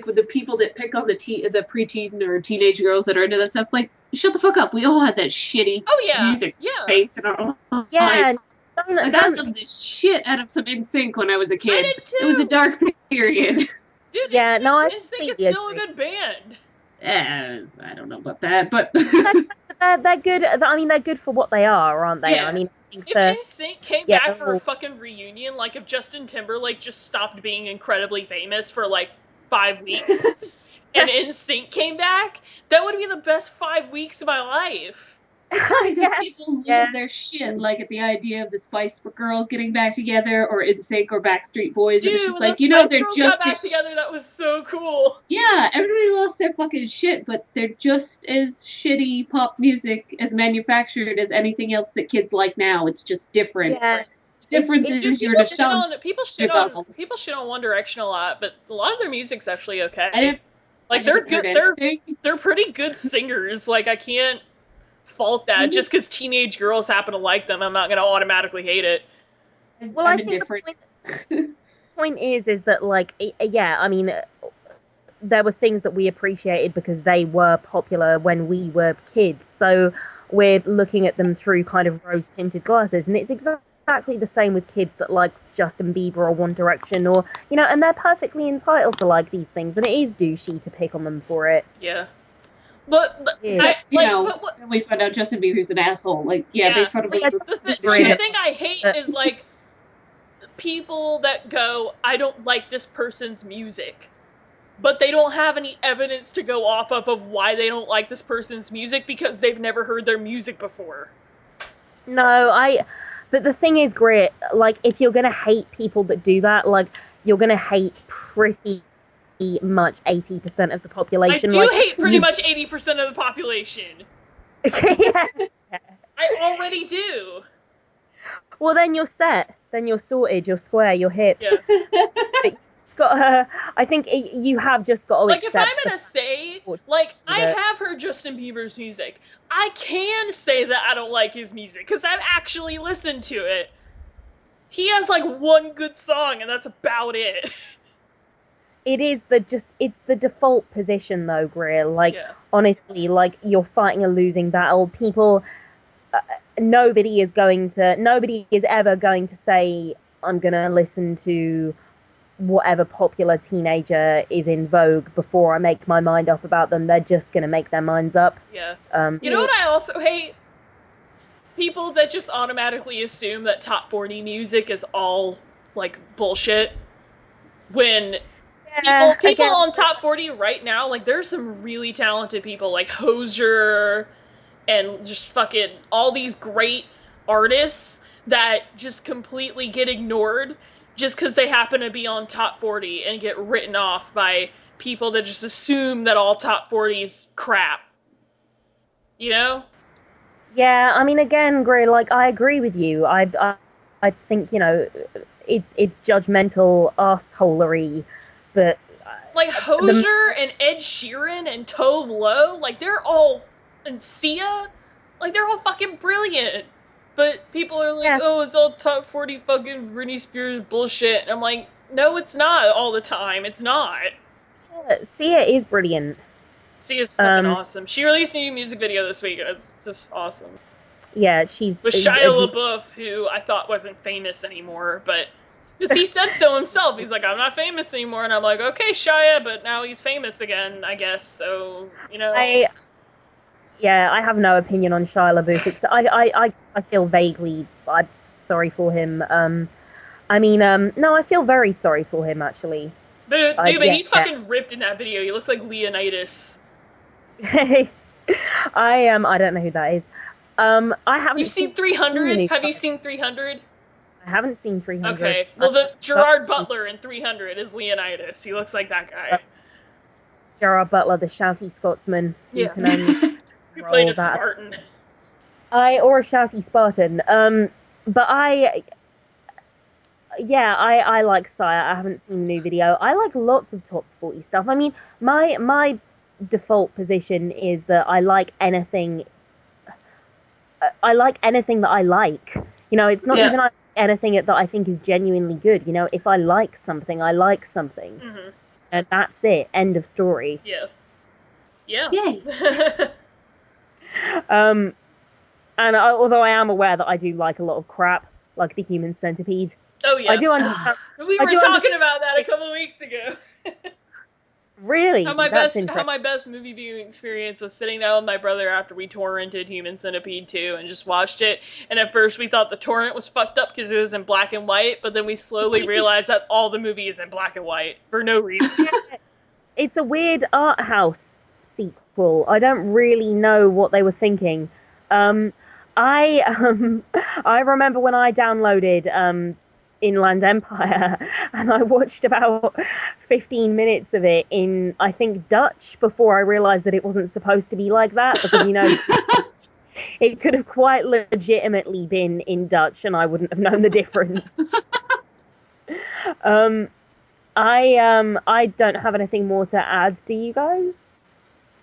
with the people that pick on the preteen or teenage girls that are into that stuff, like, shut the fuck up. We all had that shitty music face in our lives. Yeah. I loved the shit out of some NSYNC when I was a kid. I did too. It was a dark period. Dude, yeah, NSYNC is still a good band. I don't know about that, but they're good. I mean, they're good for what they are, aren't they? Yeah. I mean, if NSYNC came back for a fucking reunion, like if Justin Timberlake just stopped being incredibly famous for like 5 weeks, and NSYNC came back, that would be the best 5 weeks of my life. Because people lose their shit, like at the idea of the Spice Girls getting back together, or NSYNC or Backstreet Boys. Dude, and it's just when like, the they're Girls just got back together. That was so cool. Yeah, everybody lost their fucking shit, but they're just as shitty pop music as manufactured as anything else that kids like now. It's just different. Yeah. The difference is you're people shit on One Direction a lot, but a lot of their music's actually okay. They're good. They're pretty good singers. Like, I can't fault that just because teenage girls happen to like them. I'm not going to automatically hate it. Well, I think the point is that, like, I mean, there were things that we appreciated because they were popular when we were kids, so we're looking at them through kind of rose-tinted glasses, and it's exactly the same with kids that like Justin Bieber or One Direction, or, you know, and they're perfectly entitled to like these things, and it is douchey to pick on them for it. Yeah. But then we find out Justin Bieber's an asshole. Like, they probably. The thing I hate is like people that go, I don't like this person's music, but they don't have any evidence to go off of why they don't like this person's music because they've never heard their music before. No, but the thing is, Greer, like, if you're gonna hate people that do that, like, you're gonna hate pretty much 80% of the population. I do hate pretty much 80% of the population. Yeah. I already do. Well, then you're set. Then you're sorted. You're square. You're hip. Yeah. I think you have just got to accept. Like, if I'm gonna say, like, I have heard Justin Bieber's music, I can say that I don't like his music, because I've actually listened to it. He has, like, one good song, and that's about it. It's the default position, though, Greer. Like, honestly, like, you're fighting a losing battle. People, nobody is ever going to say, I'm gonna listen to whatever popular teenager is in vogue before I make my mind up about them. They're just gonna make their minds up. Yeah. You know what I also hate? People that just automatically assume that top 40 music is all, like, bullshit. When people on top 40 right now, like, there's some really talented people, like Hozier and just fucking all these great artists that just completely get ignored just because they happen to be on top 40 and get written off by people that just assume that all top 40's crap. You know? Yeah, I mean, again, Greer, like, I agree with you. I think, you know, it's judgmental arseholery, but... Like, Hozier and Ed Sheeran and Tove Lo, like, they're all... And Sia, like, they're all fucking brilliant. But people are like, oh, it's all top 40 fucking Britney Spears bullshit. And I'm like, no, it's not all the time. It's not. Sia is brilliant. Sia's fucking awesome. She released a new music video this week, and it's just awesome. Yeah, she's... With Shia LaBeouf, who I thought wasn't famous anymore, but... Because he said so himself. He's like, I'm not famous anymore. And I'm like, okay, Shia, but now he's famous again, I guess. So, you know... I have no opinion on Shia LaBeouf. I feel vaguely sorry for him. I feel very sorry for him, actually. But he's fucking ripped in that video. He looks like Leonidas. I don't know who that is. I haven't. You've seen 300? Have you seen 300? I haven't seen 300. Okay. Well, the Gerard Butler in 300 is Leonidas. He looks like that guy. Gerard Butler, the shouty Scotsman. Yeah. He played a Spartan. Or a shouty Spartan. But I like Sia. I haven't seen the new video. I like lots of top 40 stuff. I mean, my default position is that I like anything. I like anything that I like. You know, it's not even anything that I think is genuinely good. You know, if I like something, I like something. Mm-hmm. And that's it. End of story. Yeah. Yeah. Yay. And although I am aware that I do like a lot of crap, like the Human Centipede. Oh yeah. I do understand. We were talking about that a couple of weeks ago. Really? How my best movie viewing experience was sitting down with my brother after we torrented Human Centipede 2 and just watched it. And at first we thought the torrent was fucked up because it was in black and white, but then we slowly realized that all the movie is in black and white for no reason. It's a weird art house sequel. I don't really know what they were thinking. I remember when I downloaded Inland Empire, and I watched about 15 minutes of it in, I think, Dutch before I realised that it wasn't supposed to be like that, because, you know, it could have quite legitimately been in Dutch, and I wouldn't have known the difference. I don't have anything more to add. Do you guys?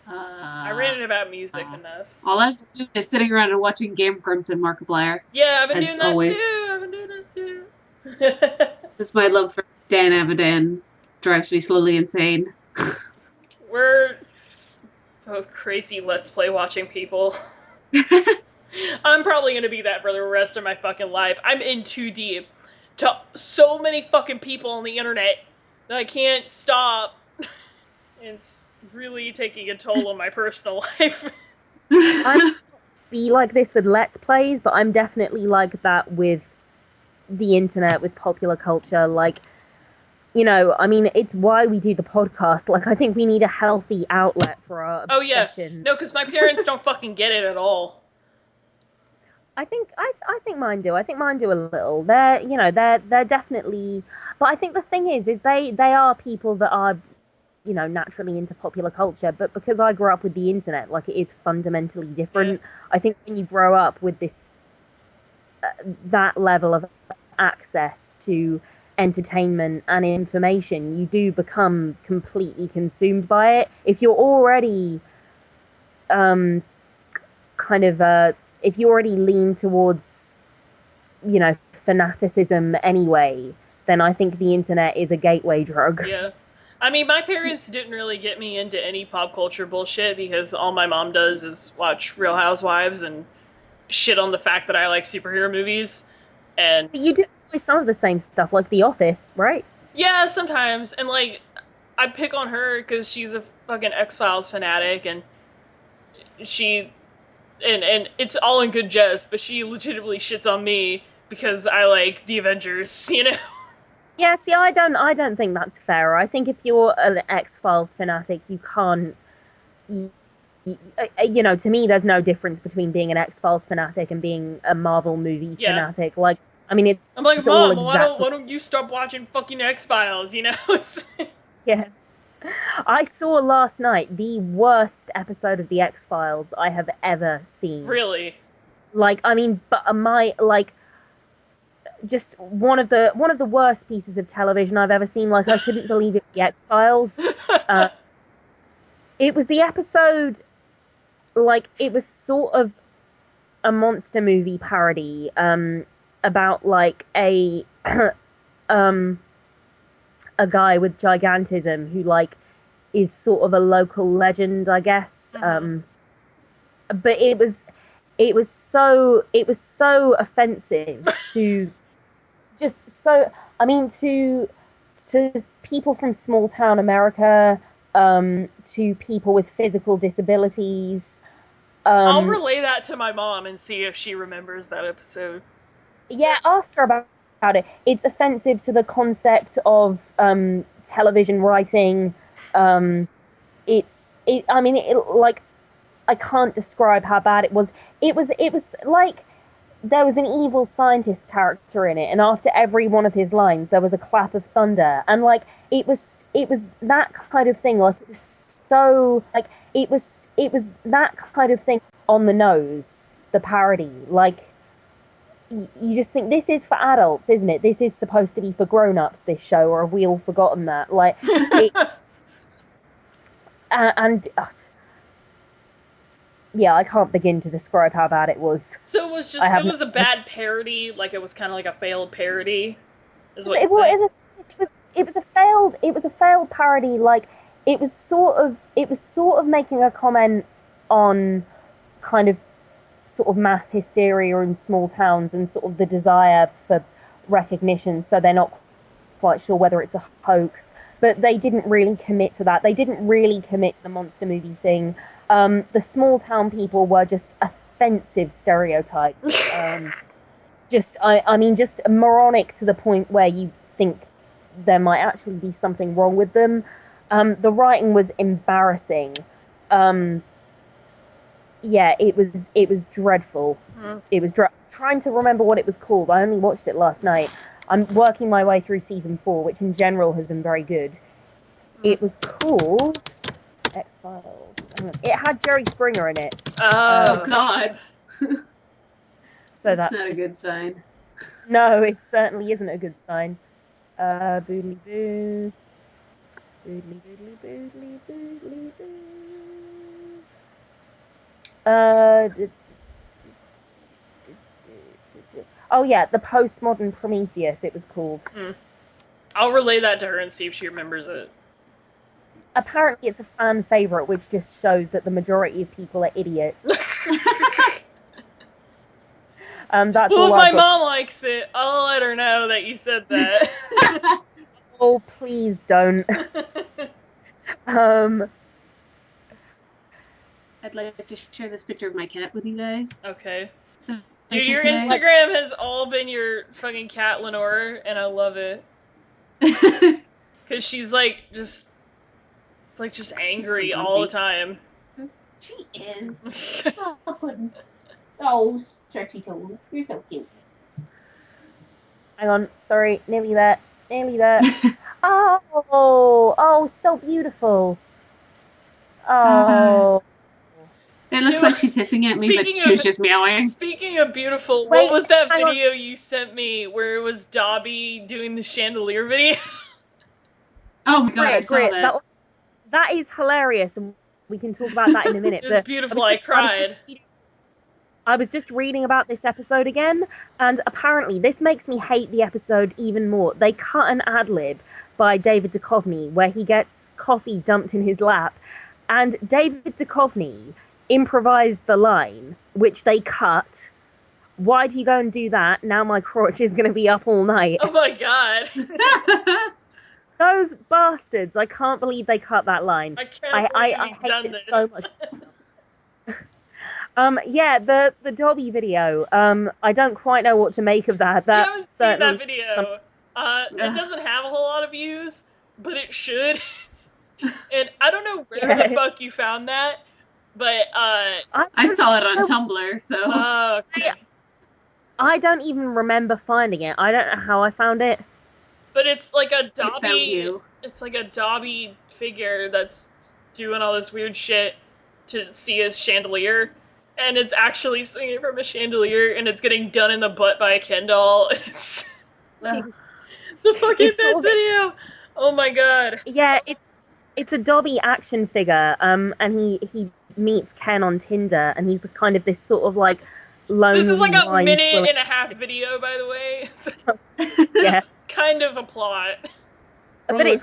I ranted about music enough. All I've been doing is sitting around and watching Game Grumps and Markiplier. Yeah, I've been doing that too. That's my love for Dan Avidan, drives me slowly insane. We're both crazy Let's Play watching people. I'm probably gonna be that for the rest of my fucking life. I'm in too deep to so many fucking people on the internet that I can't stop. It's really taking a toll on my personal life. I be like this with Let's Plays, but I'm definitely like that with the internet, with popular culture. Like, you know, I mean, it's why we do the podcast. Like, I think we need a healthy outlet for our obsession. Oh, yeah. No, because my parents don't fucking get it at all. I think mine do. I think mine do a little. They're definitely. But I think the thing is they are people that are, you know, naturally into popular culture. But because I grew up with the internet, like, it is fundamentally different. Yeah. I think when you grow up with this, that level of access to entertainment and information, you do become completely consumed by it. If you're already, if you already lean towards, you know, fanaticism anyway, then I think the internet is a gateway drug. Yeah. I mean, my parents didn't really get me into any pop culture bullshit because all my mom does is watch Real Housewives and shit on the fact that I like superhero movies. And but you do enjoy some of the same stuff, like The Office, right? Yeah, sometimes. And, like, I pick on her because she's a fucking X-Files fanatic, and she... And it's all in good jest, but she legitimately shits on me because I like the Avengers, you know? Yeah, see, I don't think that's fair. I think if you're an X-Files fanatic, you can't... You know, to me, there's no difference between being an X-Files fanatic and being a Marvel movie fanatic. Like, I mean, I'm like, Mom, why don't you stop watching fucking X-Files, you know? Yeah. I saw last night the worst episode of the X-Files I have ever seen. Really? Like, I mean, but just one of the worst pieces of television I've ever seen. Like, I couldn't believe it. The X-Files. It was the episode, like, it was sort of a monster movie parody, about, like, a guy with gigantism who, like, is sort of a local legend, I guess. Mm-hmm. But it was so offensive to just so, I mean, to people from small town America, to people with physical disabilities. I'll relay that to my mom and see if she remembers that episode. Yeah, ask her about it. It's offensive to the concept of television writing. I mean, like, I can't describe how bad it was. It was like there was an evil scientist character in it, and after every one of his lines, there was a clap of thunder, and like it was that kind of thing. Like, it was so, like, it was that kind of thing on the nose. The parody, like, you just think, this is for adults, isn't it? This is supposed to be for grown-ups, this show, or have we all forgotten that? Like, yeah, I can't begin to describe how bad it was. So it was just, it was a bad parody, like, it was kind of like a failed parody, is what it was a failed parody. Like, it was sort of making a comment on kind of sort of mass hysteria in small towns and sort of the desire for recognition, so they're not quite sure whether it's a hoax, but they didn't really commit to that. They didn't really commit to the monster movie thing. The small town people were just offensive stereotypes. Just moronic to the point where you think there might actually be something wrong with them. The writing was embarrassing. Yeah, it was dreadful. Mm. It was trying to remember what it was called. I only watched it last night. I'm working my way through season 4, which in general has been very good. It was called X-Files. It had Jerry Springer in it. Oh, God. So that's not a good sign. No, it certainly isn't a good sign. Boodly boo. Boodly boodly boodly boodly boo. Oh yeah, the Postmodern Prometheus, it was called. I'll relay that to her and see if she remembers it. Apparently it's a fan favourite, which just shows that the majority of people are idiots. That's well, all if my mom likes it, I'll let her know that you said that. Oh, please don't. I'd like to share this picture of my cat with you guys. Okay. Dude, your Instagram has all been your fucking cat, Lenore, and I love it. Because she's just angry all the time. She is. Oh, stretchy toes. You're so cute. Hang on, sorry, nearly there. Oh, so beautiful. Oh. It looks like she's hissing at me, but she was just meowing. Speaking of beautiful, what was that video you sent me where it was Dobby doing the chandelier video? Oh my god, I saw that. That is hilarious, and we can talk about that in a minute. It was beautiful, I cried. I was just reading about this episode again, and apparently this makes me hate the episode even more. They cut an ad-lib by David Duchovny where he gets coffee dumped in his lap, and David Duchovny improvised the line, which they cut. Why do you go and do that? Now my crotch is going to be up all night. Oh my god. Those bastards. I can't believe they cut that line. I hate it so much. Yeah, the Dobby video. I don't quite know what to make of that. You haven't seen that video. It doesn't have a whole lot of views, but it should. And I don't know where the fuck you found that, but I saw it on Tumblr, so. Okay. I don't even remember finding it. I don't know how I found it. But it's like a Dobby. It's like a Dobby figure that's doing all this weird shit to see his chandelier, and it's actually swinging from a chandelier, and it's getting done in the butt by a Ken doll. It's the fucking best video. Oh my god. Yeah, it's a Dobby action figure. And he meets Ken on Tinder, and he's kind of this sort of like lonely. This is like a minute and a half video, by the way. Yeah. Kind of a plot. But it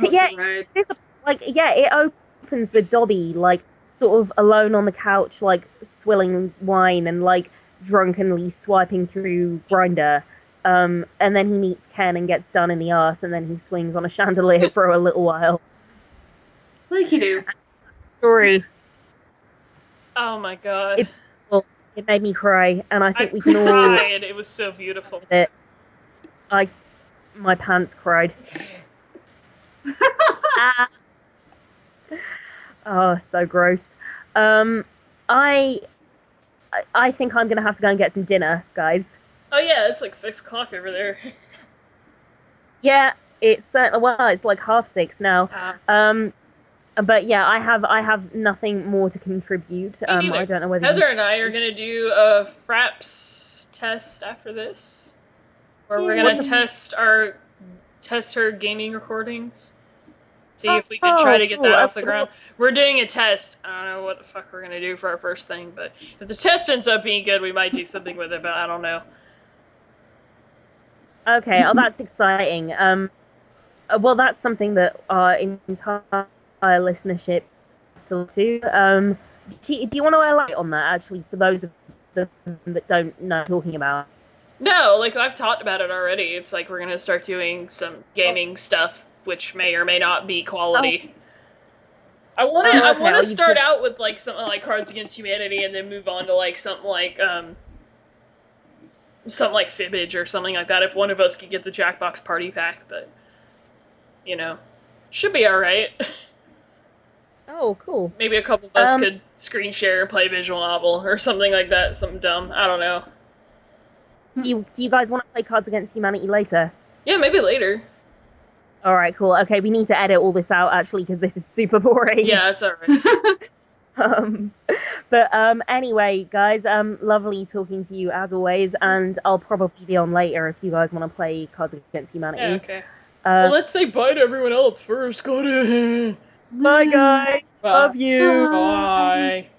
opens with Dobby like sort of alone on the couch, like swilling wine and like drunkenly swiping through Grindr. And then he meets Ken and gets done in the arse, and then he swings on a chandelier for a little while. Like you do. Story. Oh my god. It made me cry, and I think we can all. Cried. It was so beautiful. My pants cried. Oh, so gross. I think I'm gonna have to go and get some dinner, guys. Oh yeah, it's like 6 o'clock over there. Yeah, it's like 5:30 now. But yeah, I have nothing more to contrip. I don't know whether Heather and I are gonna do a Fraps test after this, where we're gonna test her gaming recordings. See if we can try to get that off the ground. We're doing a test. I don't know what the fuck we're gonna do for our first thing, but if the test ends up being good, we might do something with it. But I don't know. Okay, that's exciting. Well, that's something that our entire listenership still do. Do you want to elaborate on that, actually, for those of them that don't know what I'm talking about? No, like, I've talked about it already. It's like we're going to start doing some gaming stuff, which may or may not be quality. I want to start out with, like, something like Cards Against Humanity and then move on to, like, something like Fibbage or something like that if one of us could get the Jackbox Party Pack, but, you know, should be alright. Oh, cool. Maybe a couple of us could screen share and play visual novel or something like that, something dumb. I don't know. Do you guys want to play Cards Against Humanity later? Yeah, maybe later. Alright, cool. Okay, we need to edit all this out, actually, because this is super boring. Yeah, that's alright. But anyway, guys, lovely talking to you as always, and I'll probably be on later if you guys want to play Cards Against Humanity. Yeah, okay. Well, let's say bye to everyone else first. Go to... Bye, guys. Bye. Love you. Bye.